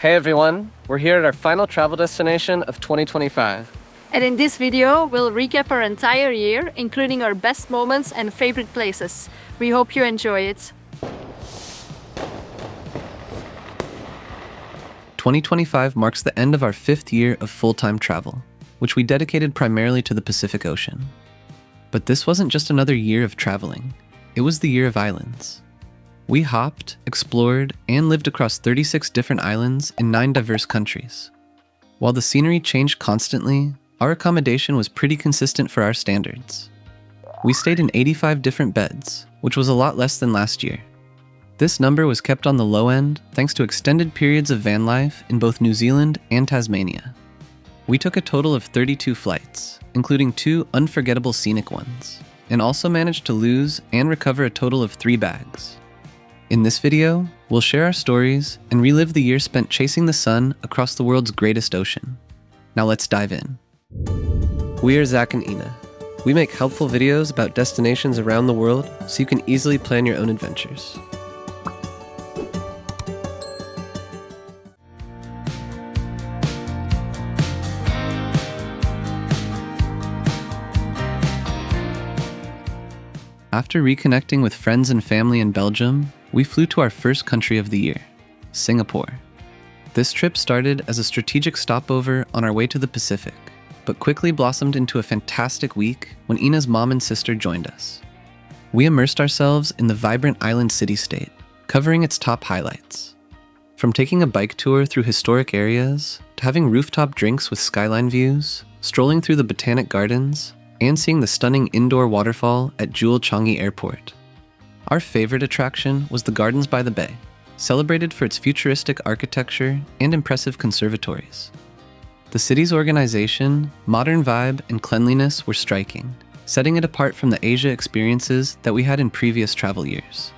Hey everyone, we're here at our final travel destination of 2025. And in this video, we'll recap our entire year, including our best moments and favorite places. We hope you enjoy it. 2025 marks the end of our 5th year of full-time travel, which we dedicated primarily to the Pacific Ocean. But this wasn't just another year of traveling. It was the year of islands. We hopped, explored, and lived across 36 different islands in 9 diverse countries. While the scenery changed constantly, our accommodation was pretty consistent for our standards. We stayed in 85 different beds, which was a lot less than last year. This number was kept on the low end thanks to extended periods of van life in both New Zealand and Tasmania. We took a total of 32 flights, including 2 unforgettable scenic ones, and also managed to lose and recover a total of 3 bags. In this video, we'll share our stories and relive the year spent chasing the sun across the world's greatest ocean. Now let's dive in. We are Zach and Ina. We make helpful videos about destinations around the world so you can easily plan your own adventures. After reconnecting with friends and family in Belgium, we flew to our first country of the year, Singapore. This trip started as a strategic stopover on our way to the Pacific, but quickly blossomed into a fantastic week when Ina's mom and sister joined us. We immersed ourselves in the vibrant island city-state, covering its top highlights. From taking a bike tour through historic areas, to having rooftop drinks with skyline views, strolling through the botanic gardens, and seeing the stunning indoor waterfall at Jewel Changi Airport. Our favorite attraction was the Gardens by the Bay, celebrated for its futuristic architecture and impressive conservatories. The city's organization, modern vibe, and cleanliness were striking, setting it apart from the Asia experiences that we had in previous travel years.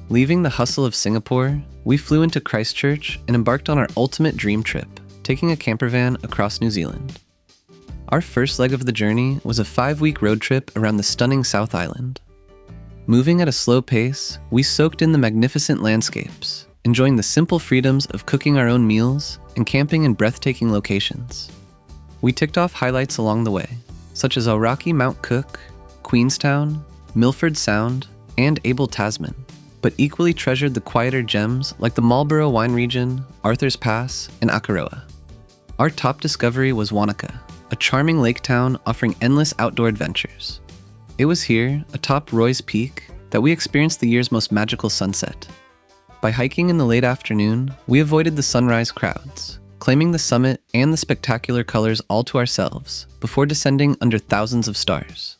Leaving the hustle of Singapore, we flew into Christchurch and embarked on our ultimate dream trip, taking a camper van across New Zealand. Our first leg of the journey was a 5-week road trip around the stunning South Island. Moving at a slow pace, we soaked in the magnificent landscapes, enjoying the simple freedoms of cooking our own meals and camping in breathtaking locations. We ticked off highlights along the way, such as Aoraki Mount Cook, Queenstown, Milford Sound, and Abel Tasman, but equally treasured the quieter gems like the Marlborough wine region, Arthur's Pass, and Akaroa. Our top discovery was Wanaka, a charming lake town offering endless outdoor adventures. It was here, atop Roy's Peak, that we experienced the year's most magical sunset. By hiking in the late afternoon, we avoided the sunrise crowds, claiming the summit and the spectacular colors all to ourselves before descending under thousands of stars.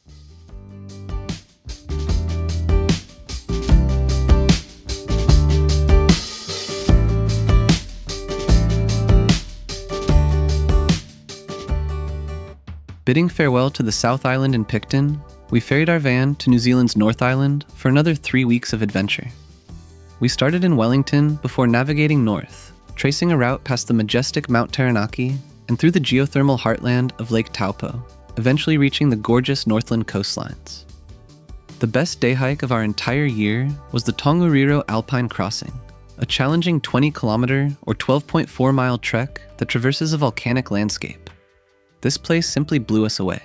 Bidding farewell to the South Island in Picton, we ferried our van to New Zealand's North Island for another 3 weeks of adventure. We started in Wellington before navigating north, tracing a route past the majestic Mount Taranaki and through the geothermal heartland of Lake Taupo, eventually reaching the gorgeous Northland coastlines. The best day hike of our entire year was the Tongariro Alpine Crossing, a challenging 20-kilometer or 12.4-mile trek that traverses a volcanic landscape. This place simply blew us away.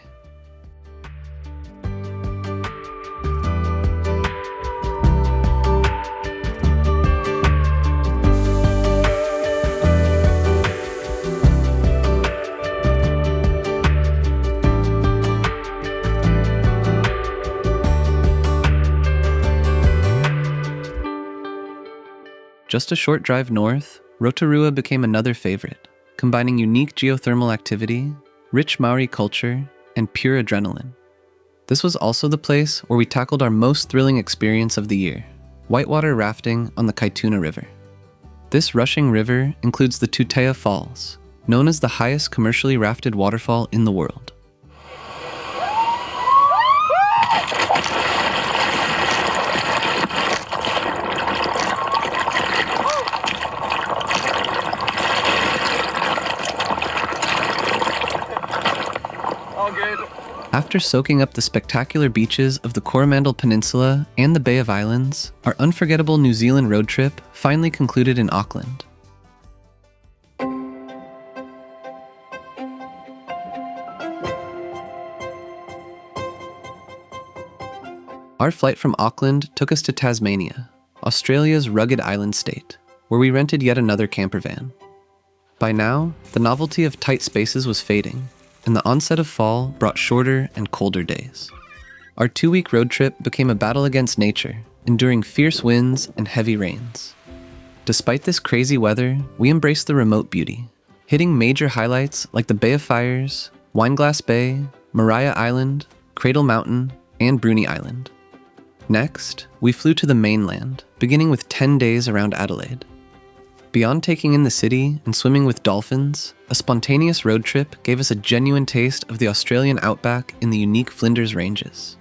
Just a short drive north, Rotorua became another favorite, combining unique geothermal activity, rich Maori culture, and pure adrenaline. This was also the place where we tackled our most thrilling experience of the year, whitewater rafting on the Kaituna River. This rushing river includes the Tutea Falls, known as the highest commercially rafted waterfall in the world. After soaking up the spectacular beaches of the Coromandel Peninsula and the Bay of Islands, our unforgettable New Zealand road trip finally concluded in Auckland. Our flight from Auckland took us to Tasmania, Australia's rugged island state, where we rented yet another camper van. By now, the novelty of tight spaces was fading, and the onset of fall brought shorter and colder days. Our 2-week road trip became a battle against nature, enduring fierce winds and heavy rains. Despite this crazy weather, we embraced the remote beauty, hitting major highlights like the Bay of Fires, Wineglass Bay, Maria Island, Cradle Mountain, and Bruny Island. Next, we flew to the mainland, beginning with 10 days around Adelaide. Beyond taking in the city and swimming with dolphins, a spontaneous road trip gave us a genuine taste of the Australian outback in the unique Flinders Ranges.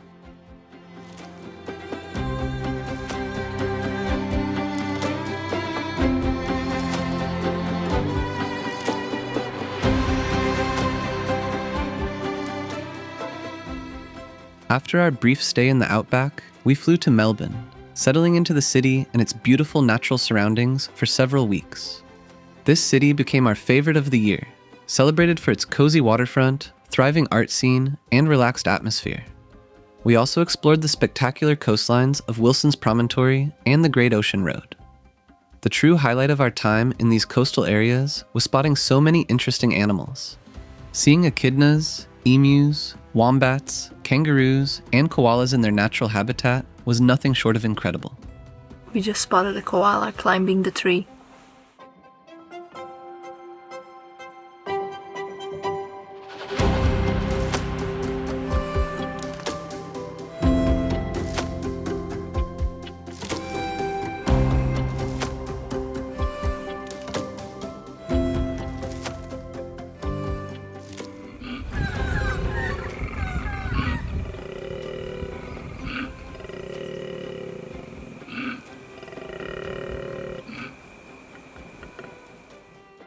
After our brief stay in the outback, we flew to Melbourne, settling into the city and its beautiful natural surroundings for several weeks. This city became our favorite of the year, celebrated for its cozy waterfront, thriving art scene, and relaxed atmosphere. We also explored the spectacular coastlines of Wilson's Promontory and the Great Ocean Road. The true highlight of our time in these coastal areas was spotting so many interesting animals. Seeing echidnas, emus, wombats, kangaroos, and koalas in their natural habitat was nothing short of incredible. We just spotted a koala climbing the tree.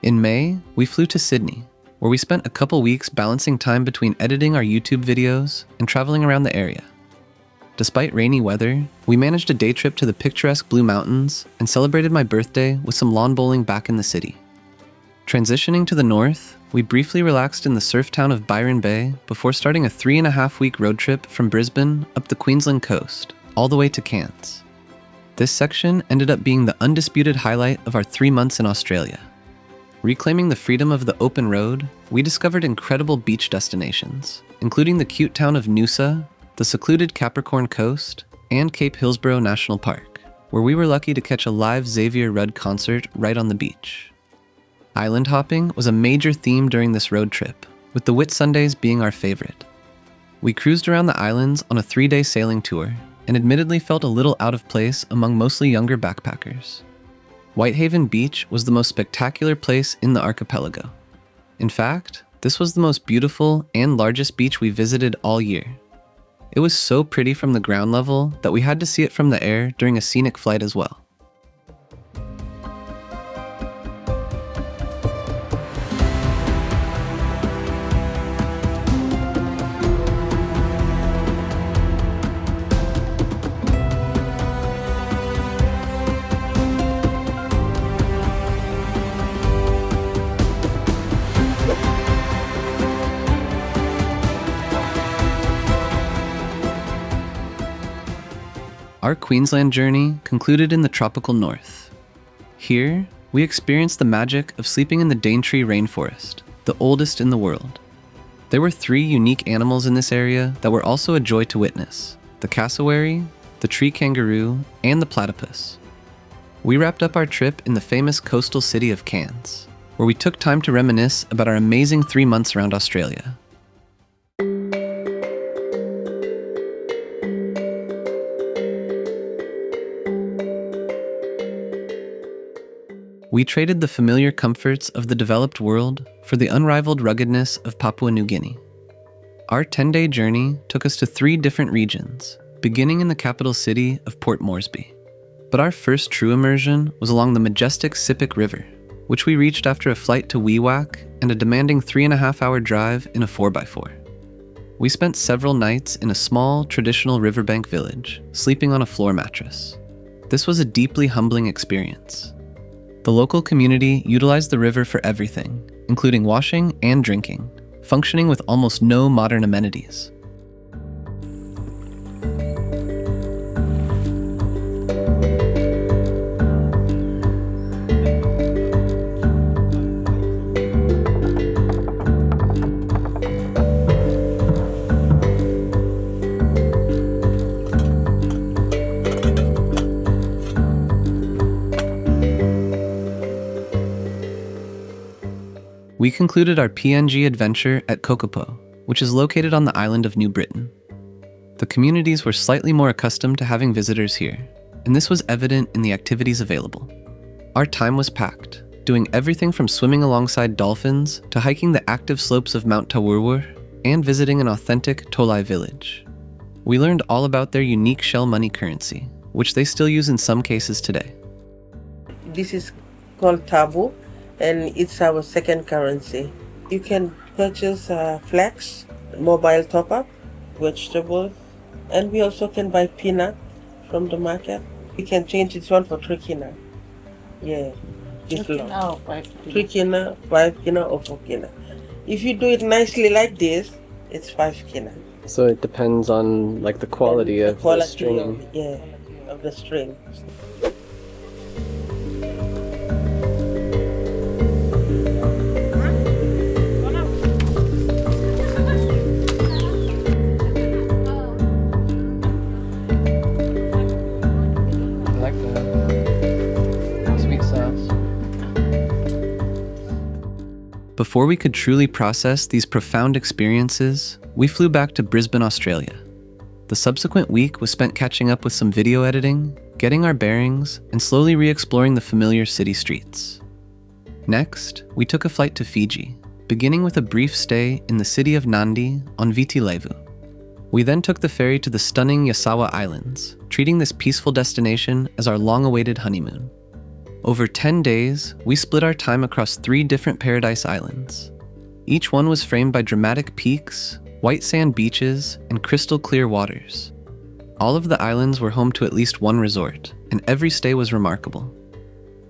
In May, we flew to Sydney, where we spent a couple weeks balancing time between editing our YouTube videos and traveling around the area. Despite rainy weather, we managed a day trip to the picturesque Blue Mountains and celebrated my birthday with some lawn bowling back in the city. Transitioning to the north, we briefly relaxed in the surf town of Byron Bay before starting a 3.5-week road trip from Brisbane up the Queensland coast, all the way to Cairns. This section ended up being the undisputed highlight of our 3 months in Australia. Reclaiming the freedom of the open road, we discovered incredible beach destinations, including the cute town of Noosa, the secluded Capricorn Coast, and Cape Hillsborough National Park, where we were lucky to catch a live Xavier Rudd concert right on the beach. Island hopping was a major theme during this road trip, with the Whitsundays being our favorite. We cruised around the islands on a 3-day sailing tour, and admittedly felt a little out of place among mostly younger backpackers. Whitehaven Beach was the most spectacular place in the archipelago. In fact, this was the most beautiful and largest beach we visited all year. It was so pretty from the ground level that we had to see it from the air during a scenic flight as well. Our Queensland journey concluded in the tropical north. Here, we experienced the magic of sleeping in the Daintree rainforest, the oldest in the world. There were 3 unique animals in this area that were also a joy to witness: the cassowary, the tree kangaroo, and the platypus. We wrapped up our trip in the famous coastal city of Cairns, where we took time to reminisce about our amazing 3 months around Australia. We traded the familiar comforts of the developed world for the unrivaled ruggedness of Papua New Guinea. Our 10-day journey took us to 3 different regions, beginning in the capital city of Port Moresby. But our first true immersion was along the majestic Sipek River, which we reached after a flight to Wewak and a demanding 3.5-hour drive in a 4x4. We spent several nights in a small, traditional riverbank village, sleeping on a floor mattress. This was a deeply humbling experience. The local community utilized the river for everything, including washing and drinking, functioning with almost no modern amenities. We concluded our PNG adventure at Kokopo, which is located on the island of New Britain. The communities were slightly more accustomed to having visitors here, and this was evident in the activities available. Our time was packed, doing everything from swimming alongside dolphins to hiking the active slopes of Mount Tawurwur and visiting an authentic Tolai village. We learned all about their unique shell money currency, which they still use in some cases today. This is called Tabu, and it's our second currency. You can purchase flax, mobile top-up, vegetable, and we also can buy peanut from the market. You can change this one for 3 kina. Yeah, this long. 3 kina, 5 kina, or 4 kina. If you do it nicely like this, it's 5 kina. So it depends on like the quality of the string. Of the string. Before we could truly process these profound experiences, we flew back to Brisbane, Australia. The subsequent week was spent catching up with some video editing, getting our bearings, and slowly re-exploring the familiar city streets. Next, we took a flight to Fiji, beginning with a brief stay in the city of Nadi on Viti Levu. We then took the ferry to the stunning Yasawa Islands, treating this peaceful destination as our long-awaited honeymoon. Over 10 days, we split our time across 3 different paradise islands. Each one was framed by dramatic peaks, white sand beaches, and crystal clear waters. All of the islands were home to at least one resort, and every stay was remarkable.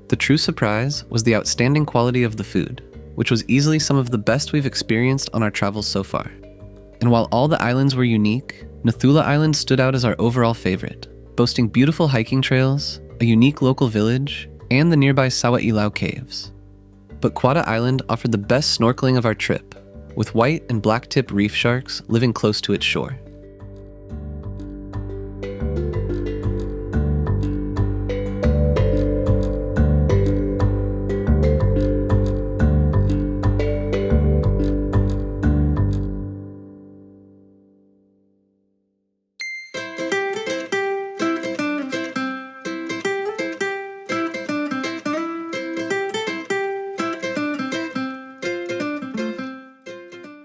The true surprise was the outstanding quality of the food, which was easily some of the best we've experienced on our travels so far. And while all the islands were unique, Nathula Island stood out as our overall favorite, boasting beautiful hiking trails, a unique local village, and the nearby Sawa'ilau caves. But Quata Island offered the best snorkeling of our trip, with white and black-tip reef sharks living close to its shore.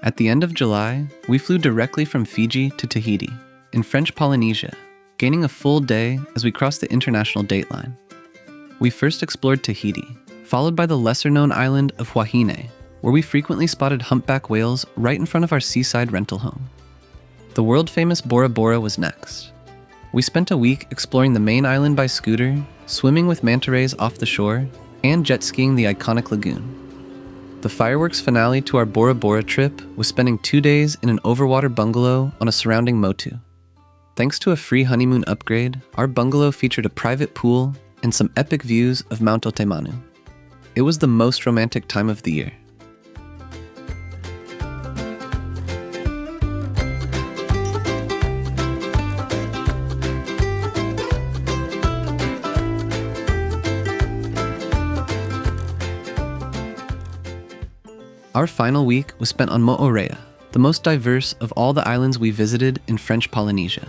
At the end of July, we flew directly from Fiji to Tahiti, in French Polynesia, gaining a full day as we crossed the international dateline. We first explored Tahiti, followed by the lesser-known island of Huahine, where we frequently spotted humpback whales right in front of our seaside rental home. The world-famous Bora Bora was next. We spent a week exploring the main island by scooter, swimming with manta rays off the shore, and jet skiing the iconic lagoon. The fireworks finale to our Bora Bora trip was spending 2 days in an overwater bungalow on a surrounding motu. Thanks to a free honeymoon upgrade, our bungalow featured a private pool and some epic views of Mount Otemanu. It was the most romantic time of the year. Our final week was spent on Mo'orea, the most diverse of all the islands we visited in French Polynesia.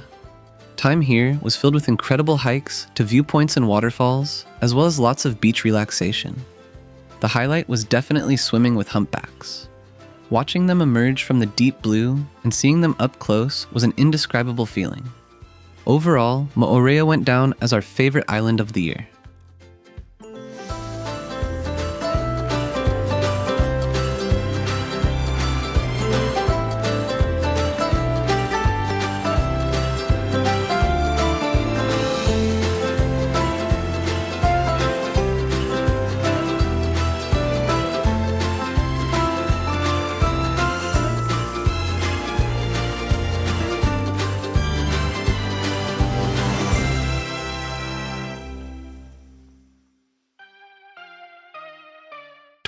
Time here was filled with incredible hikes to viewpoints and waterfalls, as well as lots of beach relaxation. The highlight was definitely swimming with humpbacks. Watching them emerge from the deep blue and seeing them up close was an indescribable feeling. Overall, Mo'orea went down as our favorite island of the year.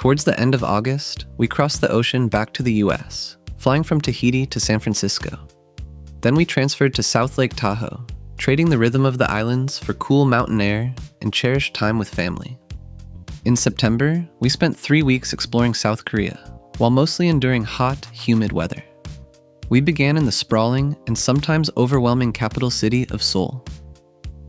Towards the end of August, we crossed the ocean back to the US, flying from Tahiti to San Francisco. Then we transferred to South Lake Tahoe, trading the rhythm of the islands for cool mountain air and cherished time with family. In September, we spent 3 weeks exploring South Korea, while mostly enduring hot, humid weather. We began in the sprawling and sometimes overwhelming capital city of Seoul.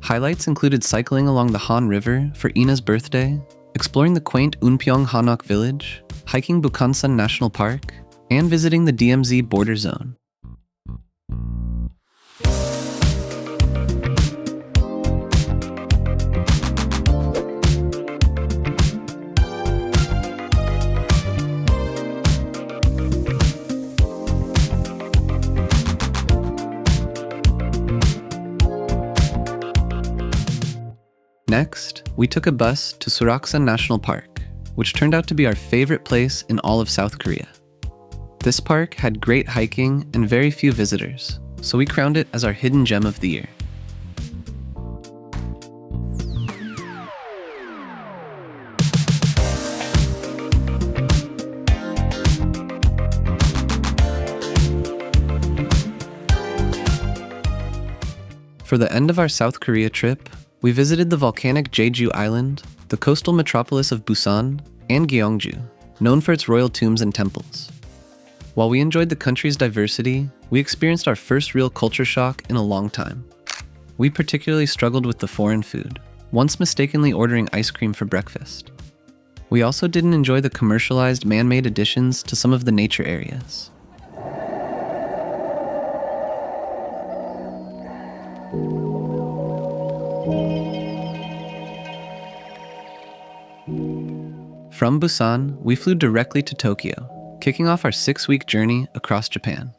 Highlights included cycling along the Han River for Ina's birthday, exploring the quaint Unpyeong Hanok village, hiking Bukhansan National Park, and visiting the DMZ border zone. Next, we took a bus to Suraksan National Park, which turned out to be our favorite place in all of South Korea. This park had great hiking and very few visitors, so we crowned it as our hidden gem of the year. For the end of our South Korea trip, we visited the volcanic Jeju Island, the coastal metropolis of Busan, and Gyeongju, known for its royal tombs and temples. While we enjoyed the country's diversity, we experienced our first real culture shock in a long time. We particularly struggled with the foreign food, once mistakenly ordering ice cream for breakfast. We also didn't enjoy the commercialized man-made additions to some of the nature areas. From Busan, we flew directly to Tokyo, kicking off our 6-week journey across Japan.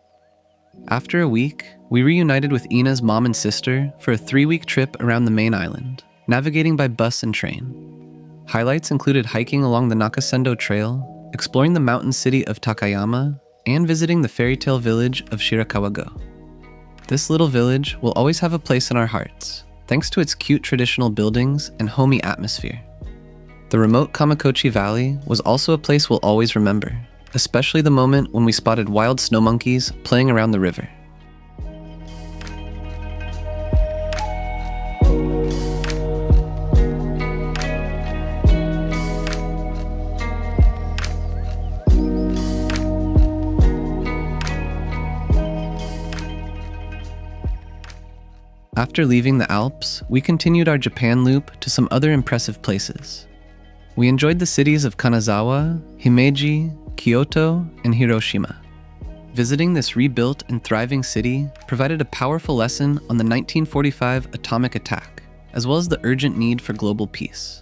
After a week, we reunited with Ina's mom and sister for a 3-week trip around the main island, navigating by bus and train. Highlights included hiking along the Nakasendo Trail, exploring the mountain city of Takayama, and visiting the fairy tale village of Shirakawa-go. This little village will always have a place in our hearts, thanks to its cute traditional buildings and homey atmosphere. The remote Kamakochi Valley was also a place we'll always remember, especially the moment when we spotted wild snow monkeys playing around the river. After leaving the Alps, we continued our Japan loop to some other impressive places. We enjoyed the cities of Kanazawa, Himeji, Kyoto, and Hiroshima. Visiting this rebuilt and thriving city provided a powerful lesson on the 1945 atomic attack, as well as the urgent need for global peace.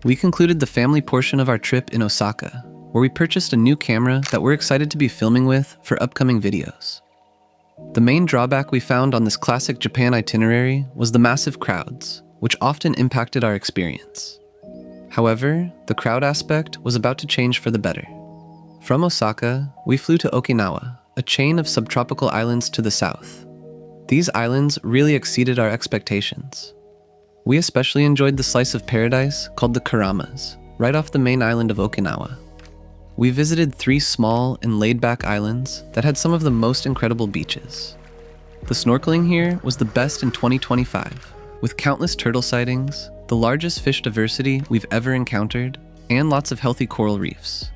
We concluded the family portion of our trip in Osaka, where we purchased a new camera that we're excited to be filming with for upcoming videos. The main drawback we found on this classic Japan itinerary was the massive crowds, which often impacted our experience. However, the crowd aspect was about to change for the better. From Osaka, we flew to Okinawa, a chain of subtropical islands to the south. These islands really exceeded our expectations. We especially enjoyed the slice of paradise called the Karamas, right off the main island of Okinawa. We visited 3 small and laid-back islands that had some of the most incredible beaches. The snorkeling here was the best in 2025, with countless turtle sightings, the largest fish diversity we've ever encountered, and lots of healthy coral reefs.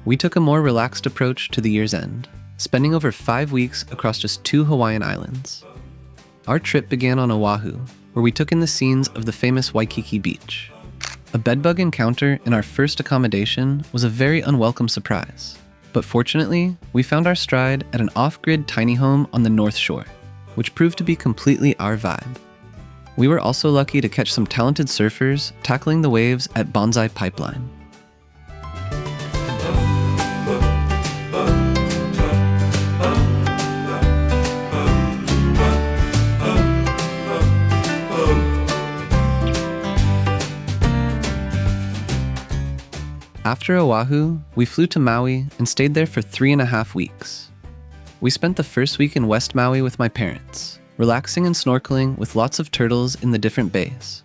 We took a more relaxed approach to the year's end, spending over 5 weeks across just 2 Hawaiian islands. Our trip began on Oahu, where we took in the scenes of the famous Waikiki Beach. A bedbug encounter in our first accommodation was a very unwelcome surprise, but fortunately, we found our stride at an off-grid tiny home on the North Shore, which proved to be completely our vibe. We were also lucky to catch some talented surfers tackling the waves at Bonsai Pipeline. After Oahu, we flew to Maui and stayed there for 3.5 weeks. We spent the first week in West Maui with my parents, relaxing and snorkeling with lots of turtles in the different bays.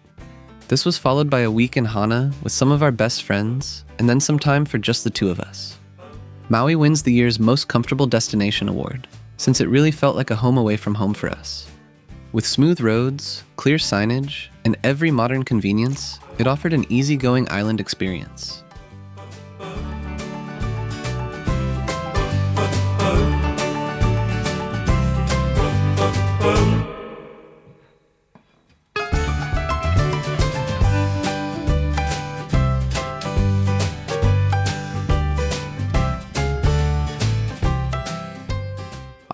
This was followed by a week in Hana with some of our best friends, and then some time for just the two of us. Maui wins the year's Most Comfortable Destination award, since it really felt like a home away from home for us. With smooth roads, clear signage, and every modern convenience, it offered an easygoing island experience.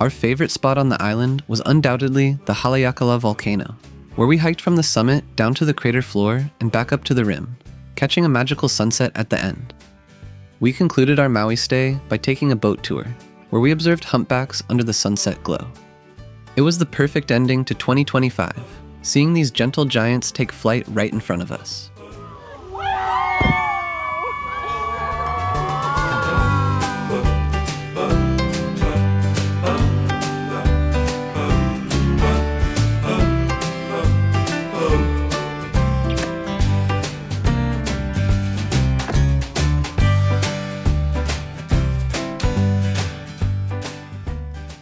Our favorite spot on the island was undoubtedly the Haleakala volcano, where we hiked from the summit down to the crater floor and back up to the rim, catching a magical sunset at the end. We concluded our Maui stay by taking a boat tour, where we observed humpbacks under the sunset glow. It was the perfect ending to 2025, seeing these gentle giants take flight right in front of us.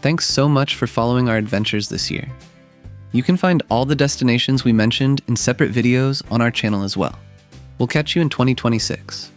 Thanks so much for following our adventures this year. You can find all the destinations we mentioned in separate videos on our channel as well. We'll catch you in 2026.